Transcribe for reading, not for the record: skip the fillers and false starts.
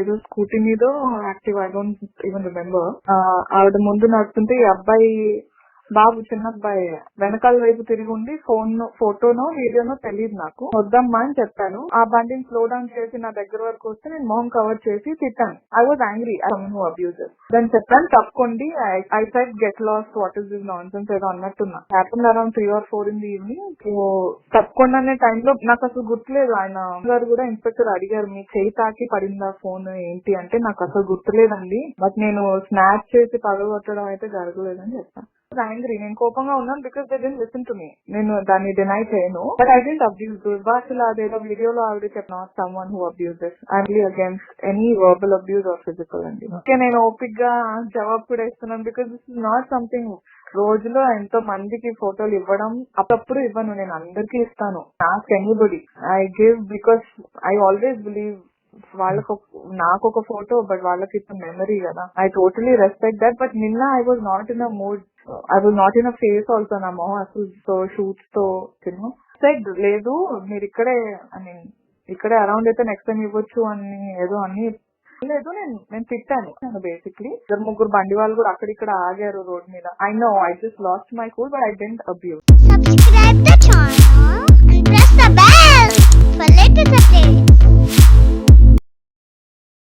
ఏదో స్కూటీ మీద active, I don't even remember. ఆవిడ ముందు నడుస్తుంటే ఈ అబ్బాయి బాబు, చిన్న అబ్బాయి వెనకాల వైపు తిరిగి ఉండి ఫోటోనో వీడియోనో తెలియదు నాకు, వద్దమ్మా అని చెప్పాను. ఆ బండిని స్లో డౌన్ చేసి నా దగ్గర వరకు వస్తే నేను మొహం కవర్ చేసి తిట్టాను. I was angry abuser. దాన్ని చెప్పాను తప్పకోండి, I said get lost, what is this nonsense ఏదో అన్నట్టున్నా. Happen around 3 or 4 in the evening. తప్పకుండా అనే టైంలో నాకు అసలు గుర్తులేదు. ఆయన గారు కూడా ఇన్స్పెక్టర్ అడిగారు, మీ చేయి తాకి పడిందా ఫోన్ ఏంటి అంటే, నాకు అసలు గుర్తులేదండి, బట్ నేను స్నాచ్ చేసి పగలగొట్టడం అయితే జరగలేదని చెప్పాను. యాంగ్రీ, నేను కోపంగా ఉన్నాను because they didn't listen to me. నేను దాన్ని డినై చేయను, బట్ ఐ డిడ్ంట్ అబ్యూజ్. దుర్భాషలు అదేదో వీడియోలో ఆవిడ చెప్పిన some one who abuses. I'm really against any verbal abuse are physical అండి. నేను ఓపిక్ గా జవాబు కూడా ఇస్తున్నాను because this is not something రోజులో ఎంతో మందికి ఫోటోలు ఇవ్వడం. అప్పుడప్పుడు ఇవ్వను, నేను అందరికీ ఇస్తాను. Ask anybody, I give because I always believe వాళ్ళకు నాకు ఒక ఫోటో బట్ వాళ్ళకి ఇట్స్ మెమరీ కదా. I totally respect that. But నిన్న I was not in a mood, I was not in a phase also. నా మొహం అసలు షూట్స్ తో సెడ్ లేదు, మీరు ఇక్కడే అరౌండ్ అయితే నెక్స్ట్ టైం ఇవ్వచ్చు అని ఏదో అని లేదు. నేను తిట్టాను బేసిక్లీ. 2-3 బండి వాళ్ళు కూడా అక్కడిక్కడ ఆగారు రోడ్ మీద. I know I just lost my cool but I didn't abuse. Subscribe the channel and press the bell for latest updates.